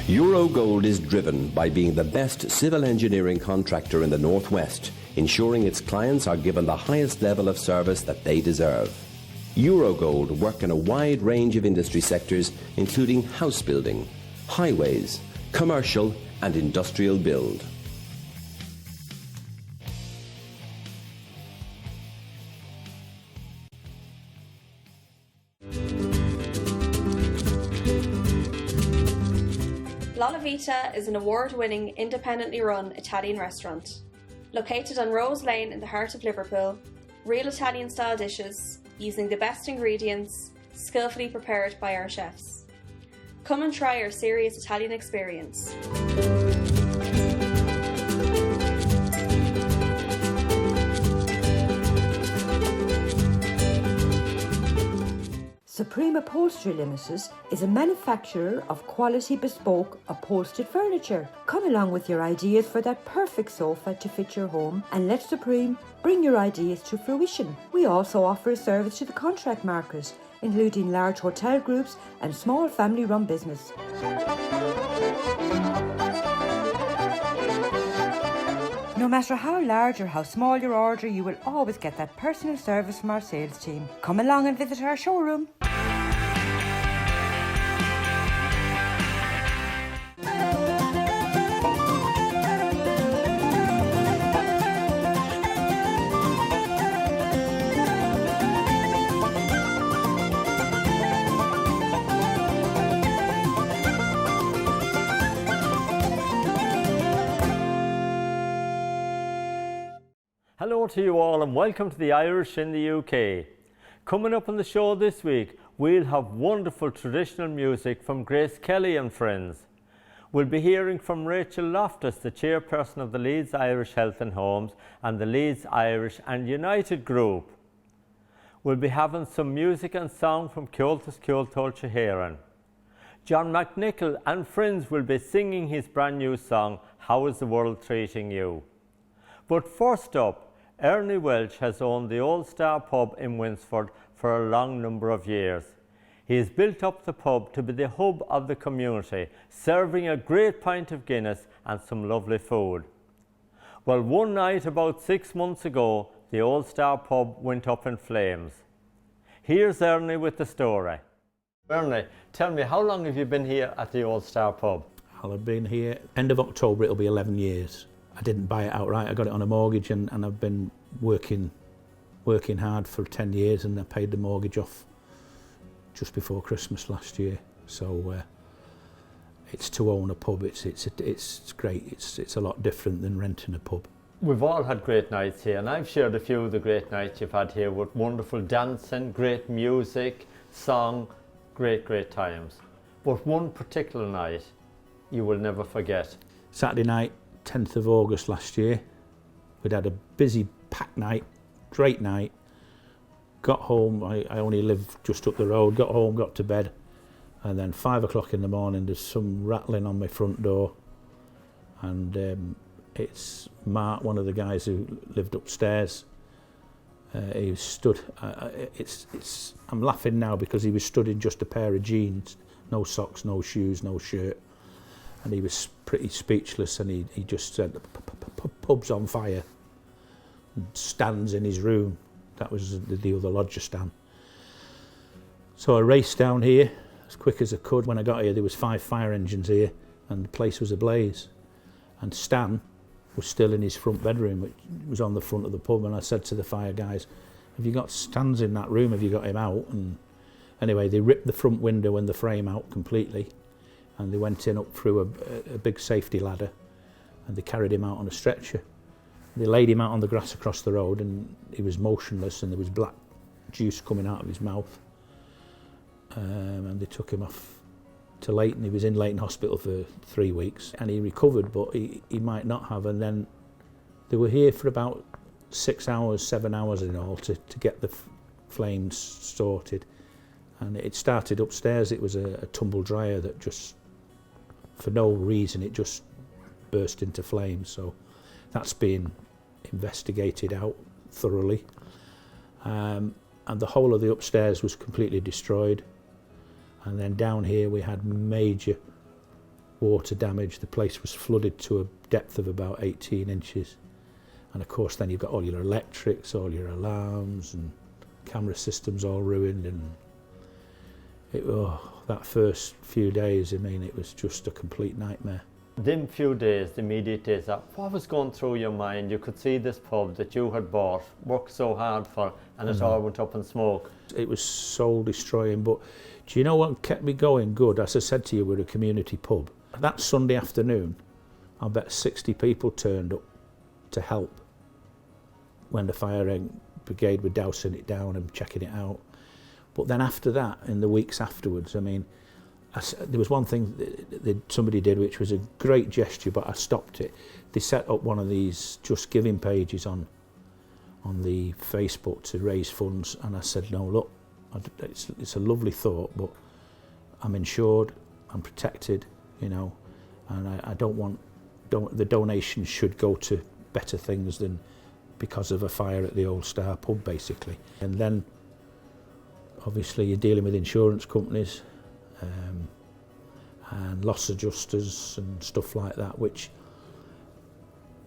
Eurogold is driven by being the best civil engineering contractor in the Northwest, ensuring its clients are given the highest level of service that they deserve. Eurogold work in a wide range of industry sectors, including house building, highways, commercial and industrial build. La Vita is an award-winning, independently run Italian restaurant. Located on Rose Lane in the heart of Liverpool, real Italian-style dishes, using the best ingredients, skillfully prepared by our chefs. Come and try our serious Italian experience. Supreme Upholstery Limited is a manufacturer of quality bespoke upholstered furniture. Come along with your ideas for that perfect sofa to fit your home and let Supreme bring your ideas to fruition. We also offer a service to the contract market, including large hotel groups and small family-run business. No matter how large or how small your order, you will always get that personal service from our sales team. Come along and visit our showroom. Hello to you all and welcome to the Irish in the UK. Coming up on the show this week, we'll have wonderful traditional music from Grace Kelly and friends. We'll be hearing from Rachel Loftus, the chairperson of the Leeds Irish Health and Homes and the Leeds Irish and United Group. We'll be having some music and song from Comhaltas Ceoltóil. John Nicholl and friends will be singing his brand new song, How is the World Treating You? But first up, Ernie Welch has owned the Old Star pub in Winsford for a long number of years. He has built up the pub to be the hub of the community, serving a great pint of Guinness and some lovely food. Well, one night about 6 months ago, the Old Star pub went up in flames. Here's Ernie with the story. Ernie, tell me, how long have you been here at the Old Star pub? I'll have been here, end of October it'll be 11 years. I didn't buy it outright, I got it on a mortgage and I've been working hard for 10 years and I paid the mortgage off just before Christmas last year. So it's to own a pub, it's great, it's a lot different than renting a pub. We've all had great nights here and I've shared a few of the great nights you've had here with wonderful dancing, great music, song, great times. But one particular night you will never forget. Saturday night, 10th of August last year, we'd had a busy packed night, great night, got home, I only live just up the road, got home, got to bed, and then 5 o'clock in the morning there's some rattling on my front door, and it's Mark, one of the guys who lived upstairs. He stood, I'm laughing now because he was stood in just a pair of jeans, no socks, no shoes, no shirt. And he was pretty speechless and he just said, pub's on fire. And Stan's in his room. That was the other lodger, Stan. So I raced down here as quick as I could. When I got here, there was 5 fire engines here and the place was ablaze. And Stan was still in his front bedroom, which was on the front of the pub. And I said to the fire guys, have you got Stan's in that room? Have you got him out? And anyway, they ripped the front window and the frame out completely. And they went in up through a big safety ladder and they carried him out on a stretcher. They laid him out on the grass across the road and he was motionless and there was black juice coming out of his mouth. And they took him off to Leighton. He was in Leighton Hospital for 3 weeks and he recovered, but he might not have. And then they were here for about 6 hours, 7 hours in all to get the flames sorted. And it started upstairs. It was a tumble dryer that just, for no reason, it just burst into flames. So that's been investigated out thoroughly. And the whole of the upstairs was completely destroyed. And then down here we had major water damage. The place was flooded to a depth of about 18 inches. And of course then you've got all your electrics, all your alarms and camera systems all ruined. And that first few days, I mean, it was just a complete nightmare. Them few days, the immediate days, what was going through your mind? You could see this pub that you had bought, worked so hard for, and it all went up in smoke. It was soul destroying, but do you know what kept me going good? As I said to you, we're a community pub. That Sunday afternoon, I bet 60 people turned up to help when the fire brigade were dousing it down and checking it out. But then after that, in the weeks afterwards, I mean, there was one thing that somebody did which was a great gesture, but I stopped it. They set up one of these Just Giving pages on the Facebook to raise funds, and I said, no, look, it's a lovely thought, but I'm insured, I'm protected, you know, and I don't want, the donations should go to better things than because of a fire at the Old Star pub, basically. And then, obviously, you're dealing with insurance companies, and loss adjusters and stuff like that, which,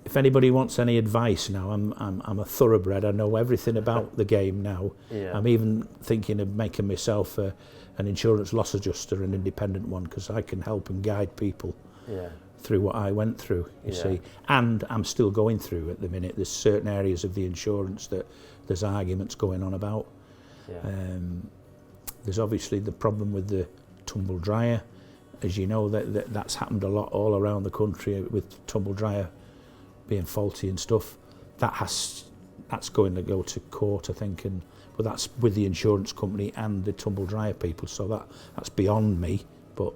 if anybody wants any advice now, I'm a thoroughbred. I know everything about the game now. Yeah. I'm even thinking of making myself an insurance loss adjuster, an independent one, because I can help and guide people through what I went through, you see. And I'm still going through at the minute. There's certain areas of the insurance that there's arguments going on about. There's obviously the problem with the tumble dryer. As you know, that's happened a lot all around the country with tumble dryer being faulty and stuff. That's going to go to court, I think, but that's with the insurance company and the tumble dryer people, so that's beyond me. But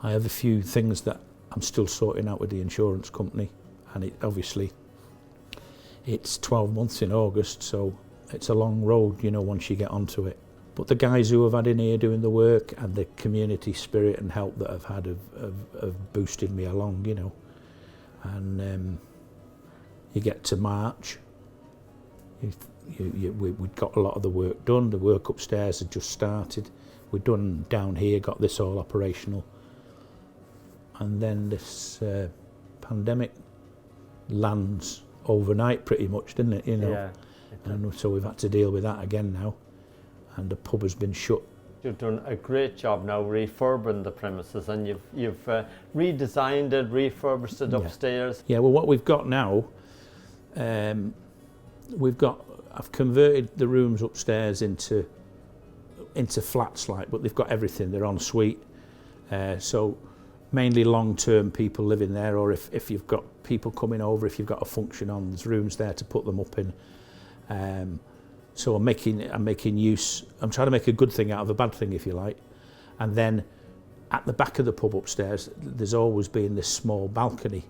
I have a few things that I'm still sorting out with the insurance company, and obviously it's 12 months in August, so it's a long road, you know, once you get onto it. But the guys who have had in here doing the work and the community spirit and help that I've had have boosted me along, you know. And you get to March, we'd got a lot of the work done. The work upstairs had just started. We'd done down here, got this all operational. And then this pandemic lands overnight pretty much, didn't it, you know? Yeah. And so we've had to deal with that again now. And the pub has been shut. You've done a great job now refurbing the premises, and you've redesigned it, refurbished it upstairs. Yeah, well, what we've got now, I've converted the rooms upstairs into flats, like, but they've got everything. They're en suite, so mainly long-term people living there, or if you've got people coming over, if you've got a function on, there's rooms there to put them up in. So I'm making use. I'm trying to make a good thing out of a bad thing, if you like. And then at the back of the pub upstairs, there's always been this small balcony,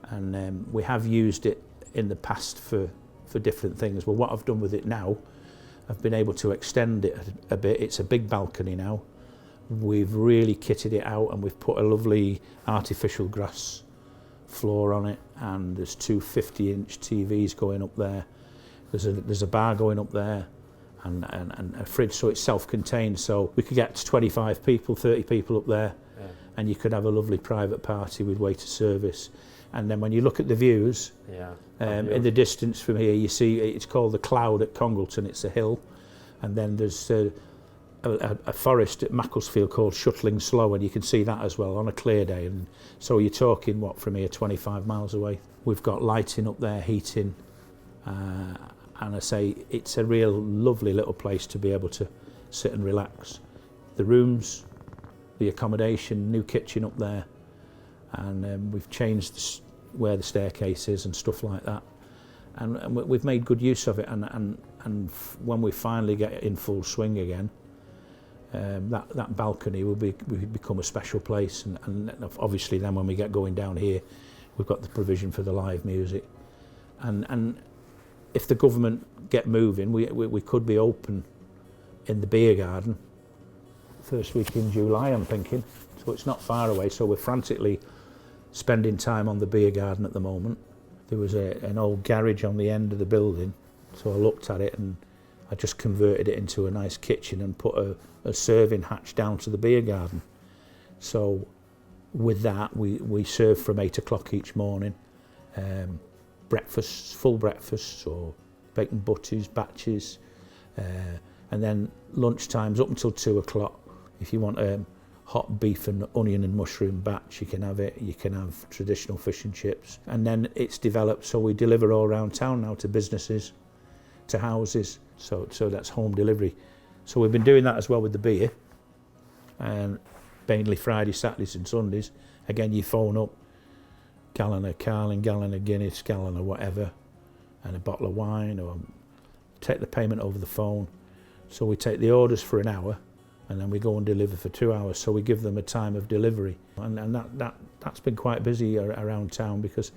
and we have used it in the past for different things. Well, what I've done with it now, I've been able to extend it a bit. It's a big balcony now. We've really kitted it out, and we've put a lovely artificial grass floor on it, and there's two 50-inch TVs going up there. There's a bar going up there, and a fridge, so it's self-contained, so we could get 25 people, 30 people up there, and you could have a lovely private party with waiter service. And then when you look at the views, in the distance from here, you see it's called the Cloud at Comhaltas. It's a hill, and then there's a forest at Macclesfield called Shuttling Slough, and you can see that as well on a clear day. And so you're talking, what, from here 25 miles away. We've got lighting up there, heating, and I say it's a real lovely little place to be able to sit and relax. The rooms, the accommodation, new kitchen up there, and we've changed where the staircase is and stuff like that, and we've made good use of it. And when we finally get in full swing again, that balcony will become a special place, and obviously then when we get going down here, we've got the provision for the live music, and if the government get moving, we could be open in the beer garden first week in July, I'm thinking. So it's not far away, so we're frantically spending time on the beer garden at the moment. There was an old garage on the end of the building, so I looked at it and I just converted it into a nice kitchen and put a serving hatch down to the beer garden. So with that, we serve from 8 o'clock each morning. Breakfasts, full breakfasts, or bacon butties, batches, and then lunch times up until 2 o'clock. If you want hot beef and onion and mushroom batch, you can have it. You can have traditional fish and chips, and then it's developed so we deliver all around town now to businesses, to houses. So that's home delivery. So we've been doing that as well with the beer, and mainly Fridays, Saturdays and Sundays. Again, you phone up, gallon of Carling, gallon of Guinness, gallon of whatever, and a bottle of wine, or take the payment over the phone. So we take the orders for an hour, and then we go and deliver for 2 hours. So we give them a time of delivery, and that's been quite busy around town because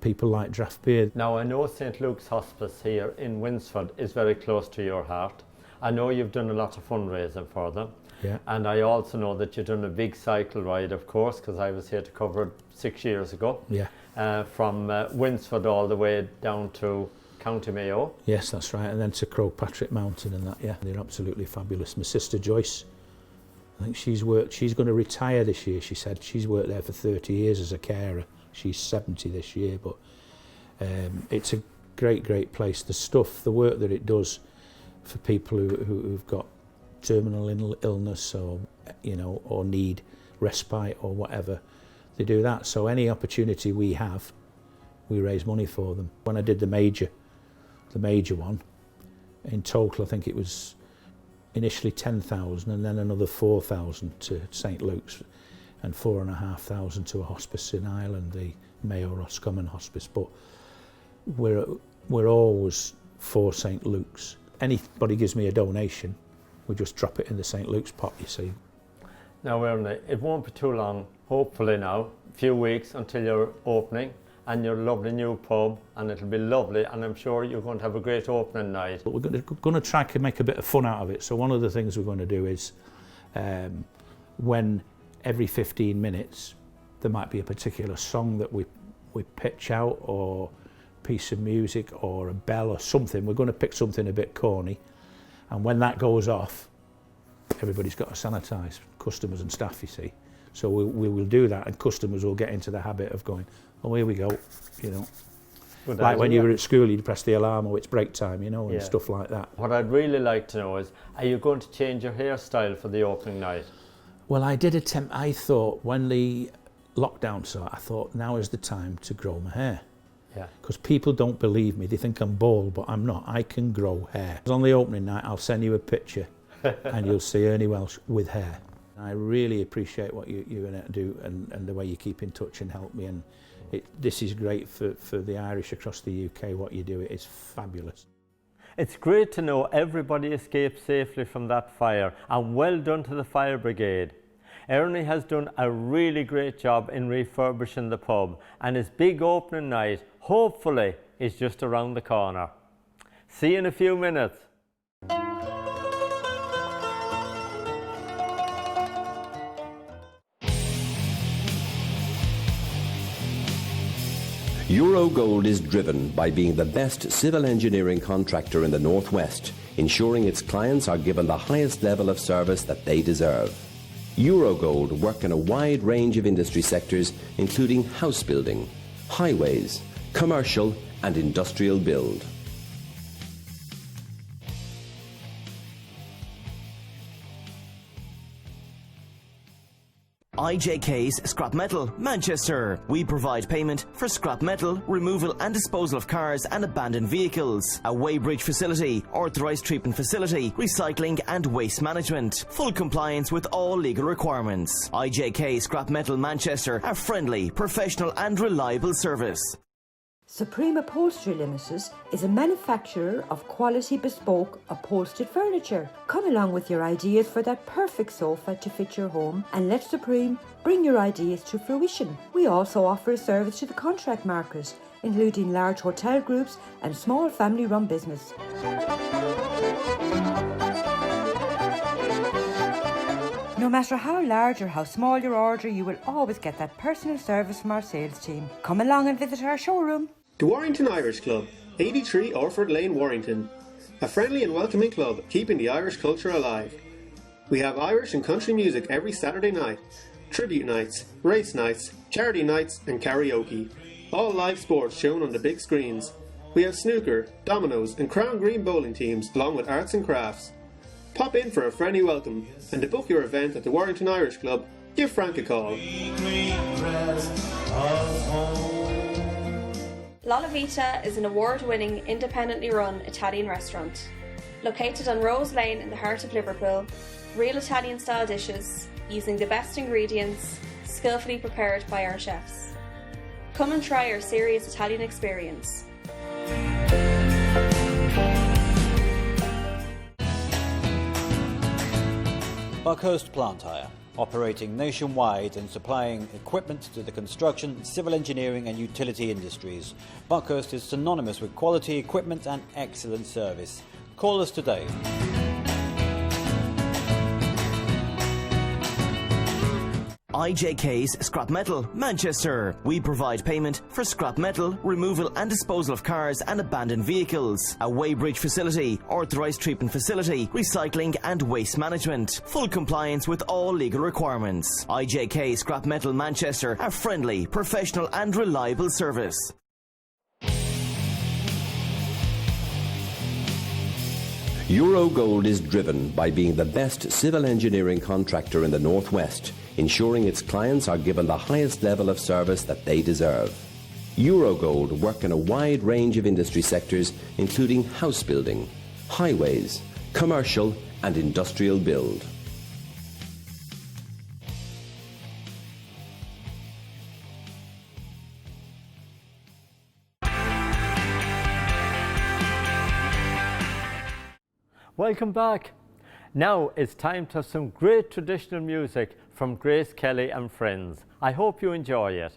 people like draft beer. Now, I know St Luke's Hospice here in Winsford is very close to your heart. I know you've done a lot of fundraising for them. Yeah. And I also know that you've done a big cycle ride, of course, because I was here to cover it 6 years ago. Yeah. From Winsford all the way down to County Mayo. Yes, that's right, and then to Crowpatrick Mountain and that, yeah. They're absolutely fabulous. My sister Joyce, I think she's going to retire this year, she said. She's worked there for 30 years as a carer. She's 70 this year, but it's a great place. The work that it does for people who've got terminal illness, or or need respite or whatever, they do that. So any opportunity we have, we raise money for them. When I did the major one, in total I think it was initially 10,000 and then another 4,000 to St Luke's and 4,500 to a hospice in Ireland, the Mayo Roscommon Hospice. But we're always for St Luke's. Anybody gives me a donation, we just drop it in the St Luke's pot, you see. Now, Ernie, it won't be too long, hopefully now, a few weeks until you're opening and your lovely new pub, and it'll be lovely, and I'm sure you're going to have a great opening night. But we're going to try to make a bit of fun out of it. So one of the things we're going to do is when every 15 minutes there might be a particular song that we pitch out, or piece of music, or a bell or something. We're going to pick something a bit corny, and when that goes off, everybody's got to sanitise, customers and staff, you see. So we will do that, and customers will get into the habit of going, oh, here we go, Good like idea. when you were at school, you'd press the alarm, or it's break time, and Yeah. stuff like that. What I'd really like to know is, are you going to change your hairstyle for the opening night? Well, I did attempt. I thought when the lockdown started, I thought now is the time to grow my hair. Yeah. Because people don't believe me. They think I'm bald, but I'm not. I can grow hair. On the opening night, I'll send you a picture and you'll see Ernie Welsh with hair. I really appreciate what you do and the way you keep in touch and help me. And this is great for the Irish across the UK, what you do. It is fabulous. It's great to know everybody escaped safely from that fire, and well done to the fire brigade. Ernie has done a really great job in refurbishing the pub, and his big opening night, hopefully, is just around the corner. See you in a few minutes. Eurogold is driven by being the best civil engineering contractor in the Northwest, ensuring its clients are given the highest level of service that they deserve. Eurogold work in a wide range of industry sectors, including house building, highways, commercial and industrial build. IJK's Scrap Metal, Manchester. We provide payment for scrap metal, removal and disposal of cars and abandoned vehicles. A weighbridge facility, authorised treatment facility, recycling and waste management. Full compliance with all legal requirements. IJK Scrap Metal Manchester, a friendly, professional and reliable service. Supreme Upholstery Limited is a manufacturer of quality bespoke upholstered furniture. Come along with your ideas for that perfect sofa to fit your home and let Supreme bring your ideas to fruition. We also offer a service to the contract market, including large hotel groups and small family-run business. No matter how large or how small your order, you will always get that personal service from our sales team. Come along and visit our showroom. The Warrington Irish Club, 83 Orford Lane, Warrington. A friendly and welcoming club keeping the Irish culture alive. We have Irish and country music every Saturday night. tribute nights, race nights, charity nights and karaoke. All live sports shown on the big screens. We have snooker, dominoes and crown green bowling teams along with arts and crafts. Pop in for a friendly welcome and to book your event at the Warrington Irish Club, give Frank a call. La Vita is an award-winning, independently run Italian restaurant. Located on Rose Lane in the heart of Liverpool, real Italian-style dishes, using the best ingredients, skillfully prepared by our chefs. Come and try our serious Italian experience. Buckhurst Plant Hire, operating nationwide and supplying equipment to the construction, civil engineering and utility industries. Buckhurst is synonymous with quality equipment and excellent service. Call us today. IJK's Scrap Metal, Manchester. We provide payment for scrap metal, removal and disposal of cars and abandoned vehicles. A weighbridge facility, authorised treatment facility, recycling and waste management. Full compliance with all legal requirements. IJK Scrap Metal Manchester, a friendly, professional and reliable service. Eurogold is driven by being the best civil engineering contractor in the Northwest, ensuring its clients are given the highest level of service that they deserve. Eurogold work in a wide range of industry sectors, including house building, highways, commercial and industrial build. Welcome back. Now it's time to have some great traditional music from Grace Kelly and friends. I hope you enjoy it.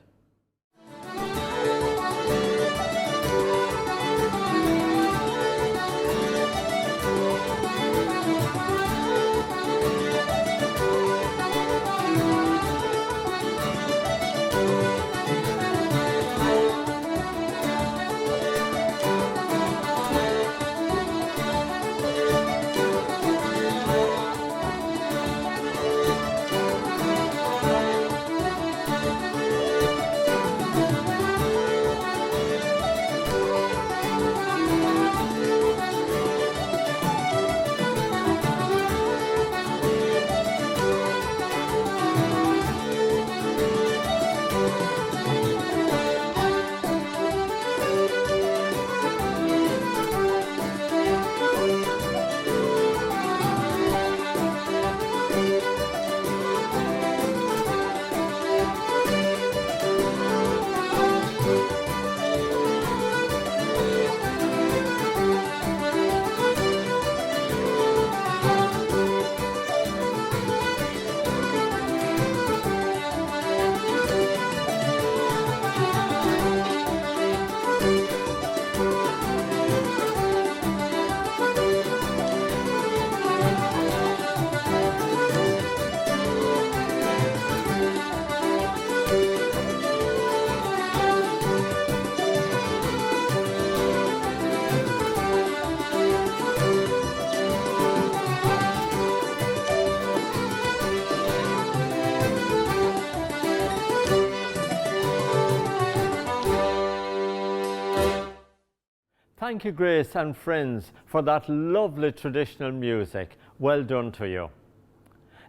Thank you, Grace and friends, for that lovely traditional music. Well done to you.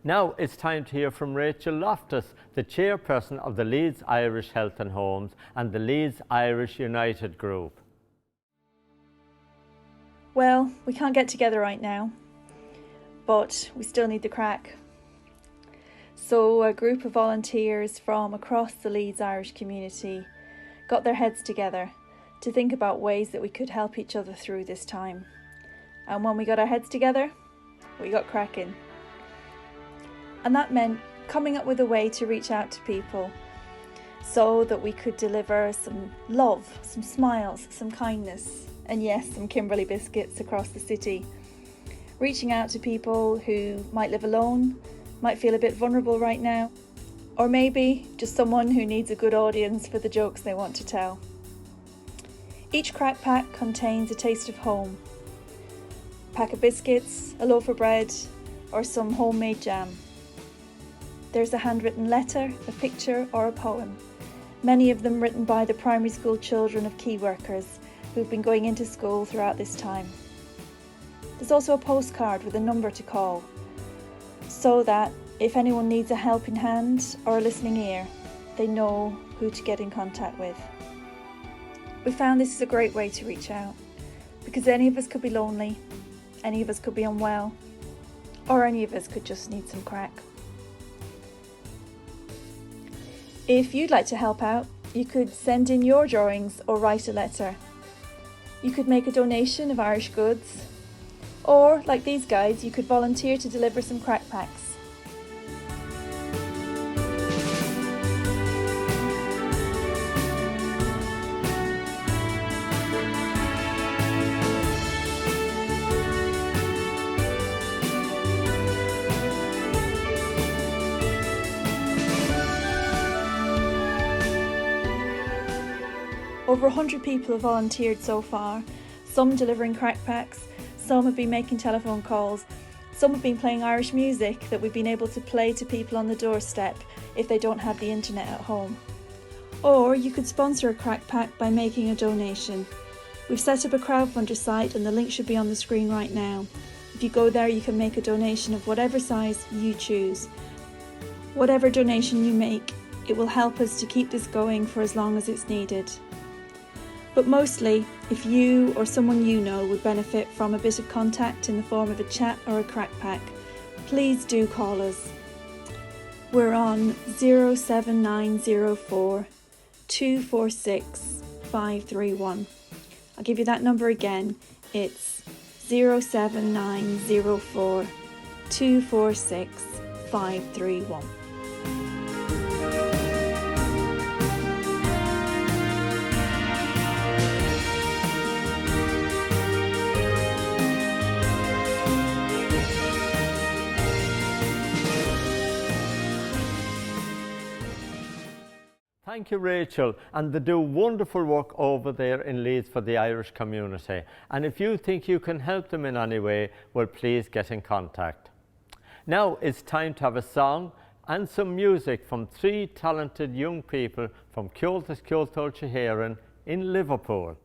Now it's time to hear from Rachel Loftus, the chairperson of the Leeds Irish Health and Homes and the Leeds Irish United Group. Well, we can't get together right now, but we still need the crack. So a group of volunteers from across the Leeds Irish community got their heads together to think about ways that we could help each other through this time. And when we got our heads together, we got cracking. And that meant coming up with a way to reach out to people so that we could deliver some love, some smiles, some kindness, and yes, some Kimberley biscuits across the city. Reaching out to people who might live alone, might feel a bit vulnerable right now, or maybe just someone who needs a good audience for the jokes they want to tell. Each crack pack contains a taste of home. A pack of biscuits, a loaf of bread, or some homemade jam. there's a handwritten letter, a picture or a poem, many of them written by the primary school children of key workers who've been going into school throughout this time. There's also a postcard with a number to call, so that if anyone needs a helping hand or a listening ear, they know who to get in contact with. We found this is a great way to reach out, because any of us could be lonely, any of us could be unwell, or any of us could just need some crack. If you'd like to help out, you could send in your drawings or write a letter. You could make a donation of Irish goods, or, like these guys, you could volunteer to deliver some crack packs. Over 100 people have volunteered so far, some delivering crack packs, some have been making telephone calls, some have been playing Irish music that we've been able to play to people on the doorstep if they don't have the internet at home. Or you could sponsor a crack pack by making a donation. We've set up a crowdfunder site and the link should be on the screen right now. If you go there, you can make a donation of whatever size you choose. Whatever donation you make, it will help us to keep this going for as long as it's needed. But mostly, if you or someone you know would benefit from a bit of contact in the form of a chat or a crack pack, please do call us. We're on 07904 246 531. I'll give you that number again. It's 07904 246 531. Thank you, Rachel, and they do wonderful work over there in Leeds for the Irish community. And if you think you can help them in any way, well, please get in contact. Now it's time to have a song and some music from three talented young people from Comhaltas in Liverpool.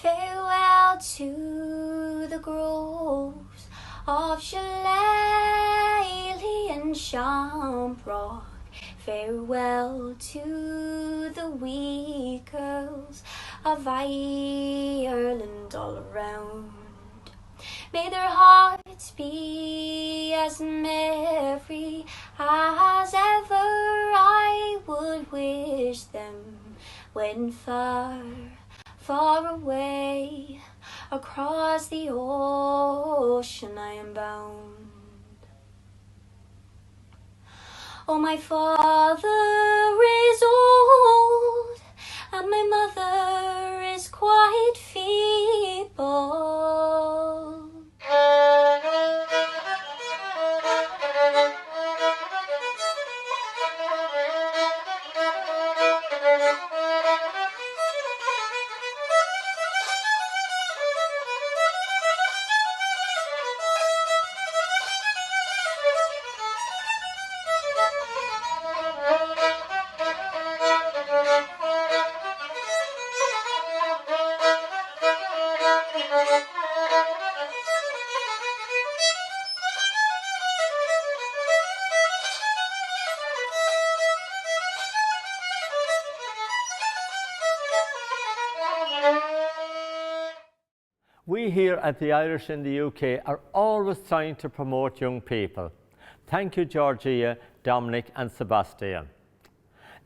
Farewell to the groves of Shillelagh and Shamrock. Farewell to the wee girls of Ireland all around. May their hearts be as merry as ever I would wish them when far away across the ocean I am bound. Oh, my father is old and my mother is quite feeble. We here at the Irish in the UK are always trying to promote young people. Thank you, Georgia, Dominic and Sebastian.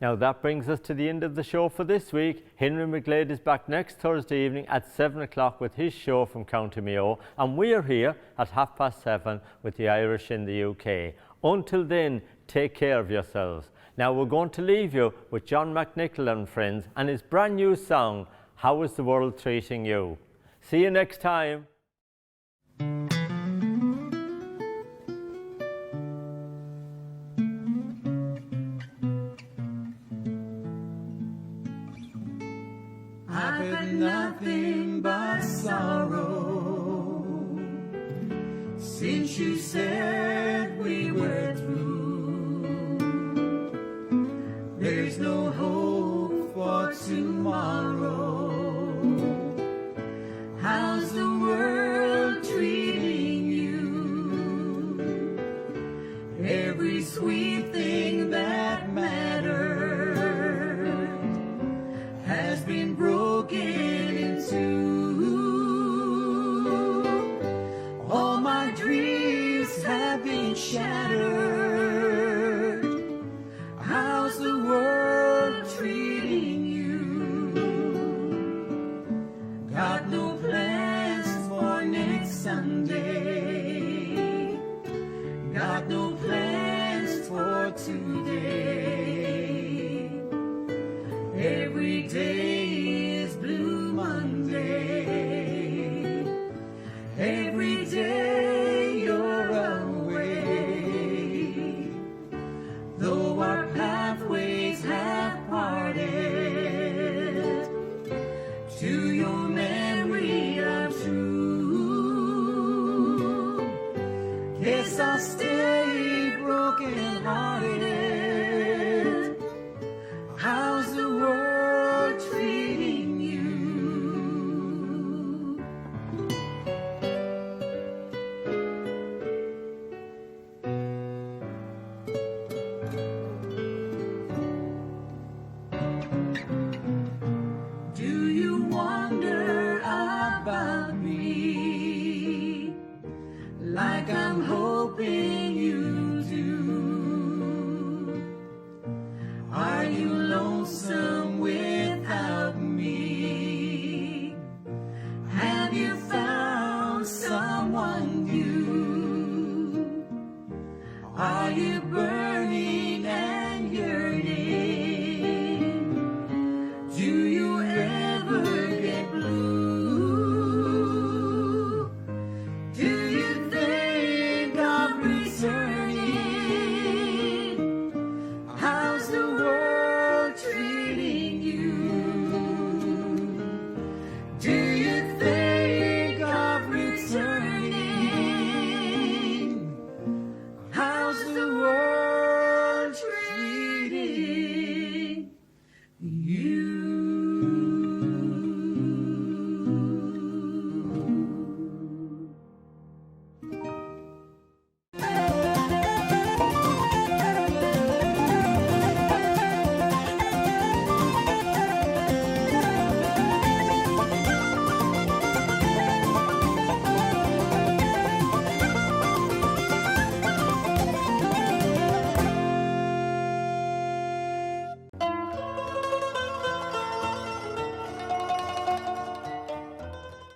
Now that brings us to the end of the show for this week. Henry McGlade is back next Thursday evening at 7 o'clock with his show from County Mayo, and we are here at 7:30 with the Irish in the UK. Until then, take care of yourselves. Now we're going to leave you with John McNicholl and friends and his brand new song, How Is the World Treating You? See you next time. I've had nothing but sorrow since you said we were through. There's no hope for tomorrow. How's the world treating you? Every sweet thing that mattered has been broken in two. All my dreams have been shattered. How's the world treating you? Got no plans for next Sunday. Got no plans for today. Every day is Blue Monday. Every day you're away. Though our pathways have parted, to your memory I'm true. Guess I'll stay broken hearted. How